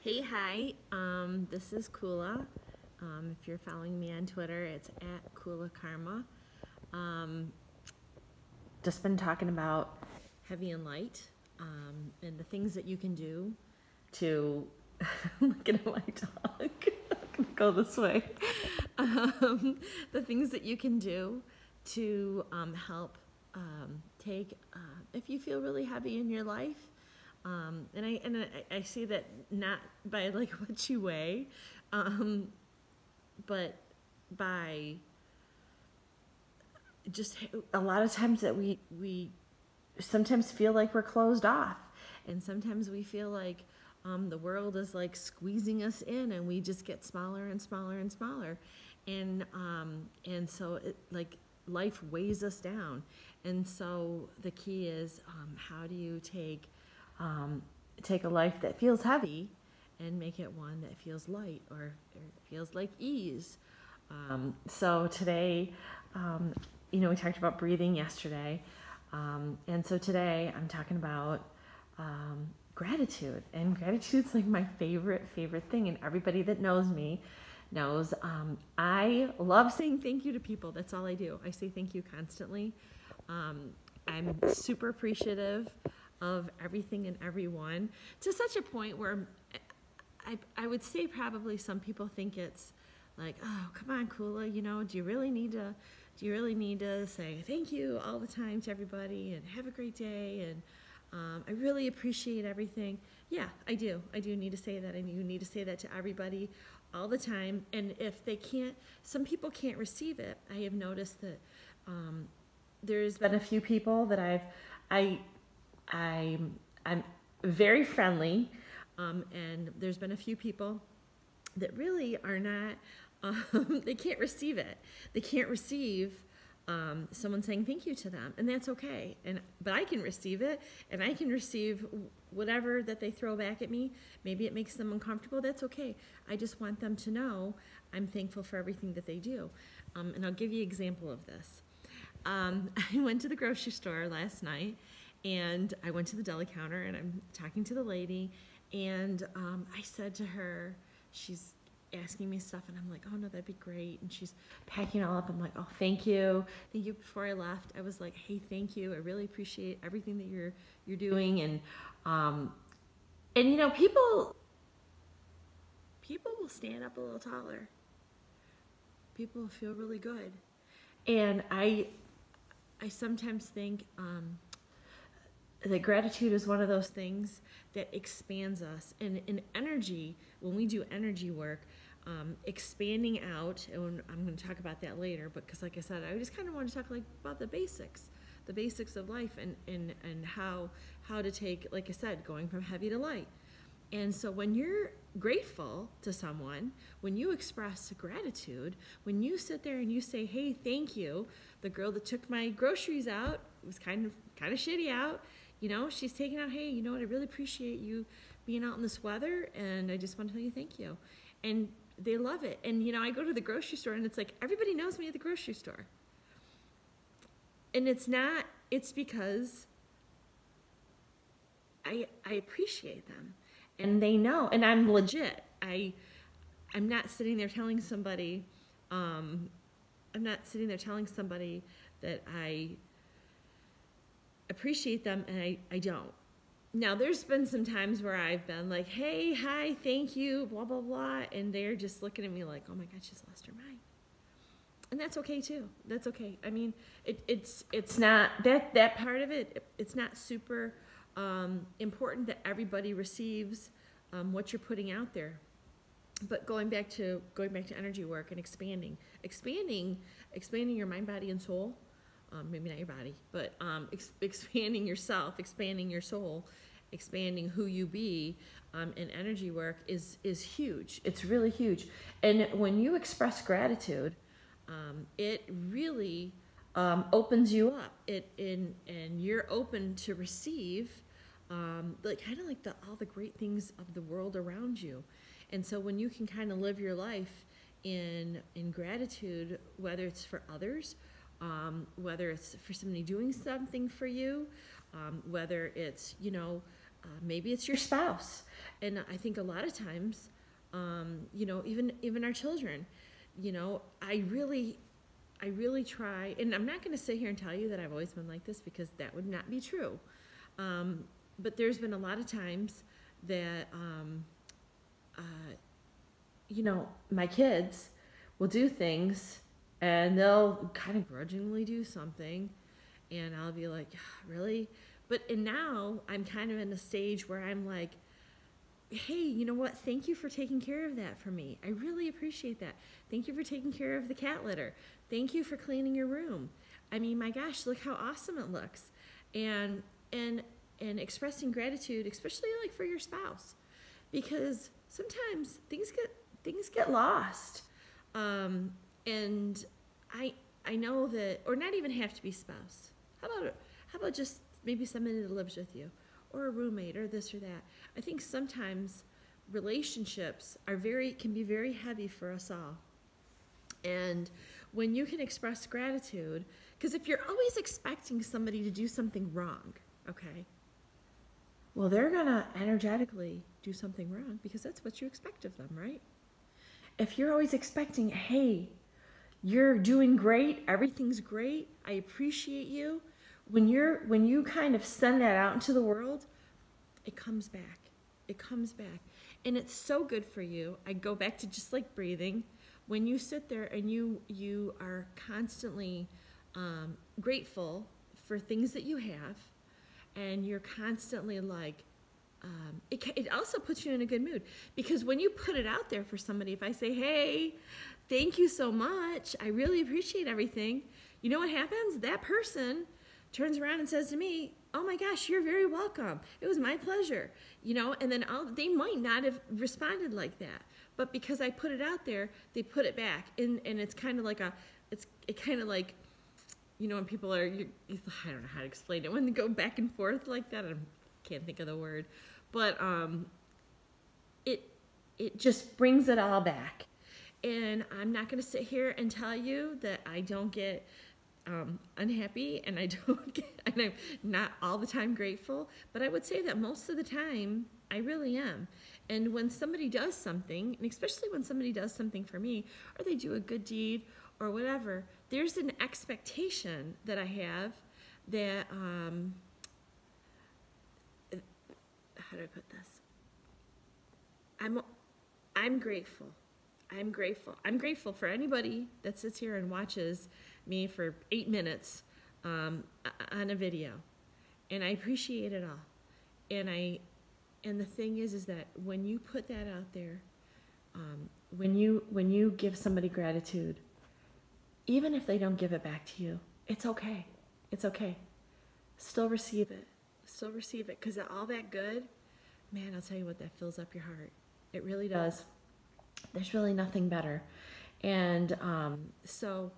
Hey, hi. This is Kula. If you're following me on Twitter, it's at Kula Karma. Just been talking about heavy and light, and the things that you can do to look at my dog. I'm gonna go this way. The things that you can do to help take if you feel really heavy in your life. I see that not by like what you weigh, but by just a lot of times that we sometimes feel like we're closed off, and sometimes we feel like the world is like squeezing us in, and we just get smaller and smaller and smaller, and so it, like life weighs us down, and so the key is how do you take a life that feels heavy and make it one that feels light or feels like ease. So today, we talked about breathing yesterday. And so today I'm talking about gratitude. And gratitude's like my favorite thing. And everybody that knows me knows I love saying thank you to people. That's all I do. I say thank you constantly. I'm super appreciative of everything and everyone, to such a point where I would say probably some people think it's like, oh, come on, Kula, do you really need to say thank you all the time to everybody and have a great day, and I really appreciate everything. Yeah, I do need to say that, and you need to say that to everybody all the time. And if they can't, some people can't receive it. I have noticed that there's been a few people that I'm very friendly, and there's been a few people that really are not, they can't receive it. They can't receive someone saying thank you to them, and that's okay. But I can receive it, and I can receive whatever that they throw back at me. Maybe it makes them uncomfortable. That's okay. I just want them to know I'm thankful for everything that they do. And I'll give you an example of this. I went to the grocery store last night, and I went to the deli counter, and I'm talking to the lady, and I said to her, she's asking me stuff, and I'm like, oh no, that'd be great. And she's packing it all up. I'm like, oh, thank you. Thank you. Before I left, I was like, hey, thank you. I really appreciate everything that you're doing. And people will stand up a little taller. People will feel really good. And I sometimes think that gratitude is one of those things that expands us. And in energy, when we do energy work, expanding out, and I'm going to talk about that later, but because like I said, I just kind of want to talk about the basics of life, and how to take, like I said, going from heavy to light. And so when you're grateful to someone, when you express gratitude, when you sit there and you say, hey, thank you, the girl that took my groceries out, it was kind of shitty out, she's taking out, hey, you know what, I really appreciate you being out in this weather, and I just want to tell you thank you. And they love it. And, I go to the grocery store, and it's like, everybody knows me at the grocery store. And it's because I appreciate them. And they know, and I'm legit. I'm not sitting there telling somebody, that I appreciate them, and I don't. Now, there's been some times where I've been like, hey, hi, thank you, blah, blah, blah, and they're just looking at me like, oh my God, she's lost her mind. And that's okay too. That's okay. I mean, it's not, that part of it, it's not super important that everybody receives what you're putting out there. But going back to energy work and expanding your mind, body, and soul. Maybe not your body, but expanding yourself, expanding your soul, expanding who you be in energy work is huge. It's really huge. And when you express gratitude, it really opens you up. And you're open to receive all the great things of the world around you. And so when you can kind of live your life in gratitude, whether it's for others, whether it's for somebody doing something for you, whether it's, maybe it's your spouse, And I think a lot of times, you know, even our children, you know, I really try, and I'm not going to sit here and tell you that I've always been like this, because that would not be true. But there's been a lot of times that, you know, my kids will do things and they'll kind of grudgingly do something, and I'll be like, really? And now I'm kind of in a stage where I'm like, hey, you know what? Thank you for taking care of that for me. I really appreciate that. Thank you for taking care of the cat litter. Thank you for cleaning your room. I mean, my gosh, look how awesome it looks. And expressing gratitude, especially like for your spouse, because sometimes things get lost. And I know that, or not even have to be spouse. How about just maybe somebody that lives with you, or a roommate, or this or that. I think sometimes relationships can be very heavy for us all. And when you can express gratitude, because if you're always expecting somebody to do something wrong, okay, well, they're gonna energetically do something wrong, because that's what you expect of them, right? If you're always expecting, hey, you're doing great, everything's great, I appreciate you, when you kind of send that out into the world, it comes back. It comes back. And it's so good for you. I go back to just like breathing. When you sit there and you are constantly grateful for things that you have, and you're constantly like, it also puts you in a good mood, because when you put it out there for somebody, if I say, hey, thank you so much, I really appreciate everything, you know what happens? That person turns around and says to me, oh my gosh, you're very welcome. It was my pleasure. You know, and then they might not have responded like that, but because I put it out there, they put it back. And it's kind of like it kind of like, you know, when people are, I don't know how to explain it, when they go back and forth like that, I can't think of the word, but it just brings it all back. And I'm not going to sit here and tell you that I don't get unhappy, and and I'm not all the time grateful, but I would say that most of the time I really am. And when somebody does something, and especially when somebody does something for me, or they do a good deed or whatever, there's an expectation that I have that, how do I put this? I'm grateful. I'm grateful. I'm grateful for anybody that sits here and watches me for 8 minutes on a video, and I appreciate it all. And the thing is that when you put that out there, when you give somebody gratitude, even if they don't give it back to you, it's okay. It's okay. Still receive it. Still receive it, because all that good, man, I'll tell you what, that fills up your heart. It really does. There's really nothing better. And so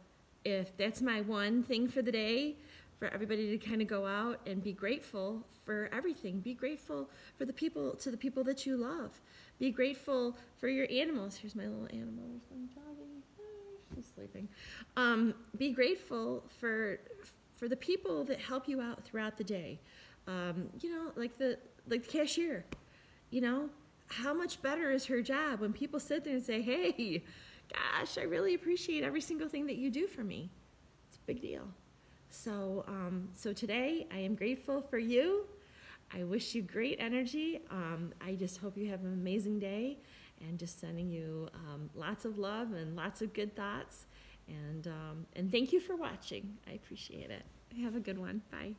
if that's my one thing for the day, for everybody to kind of go out and be grateful for everything. Be grateful for the people that you love. Be grateful for your animals. Here's my little animal. There's my doggy. Oh, she's sleeping. Be grateful for the people that help you out throughout the day. You know, like the cashier. You know, how much better is her job when people sit there and say, hey, gosh, I really appreciate every single thing that you do for me. It's a big deal. So, so today I am grateful for you. I wish you great energy. I just hope you have an amazing day, and just sending you lots of love and lots of good thoughts. And thank you for watching. I appreciate it. Have a good one. Bye.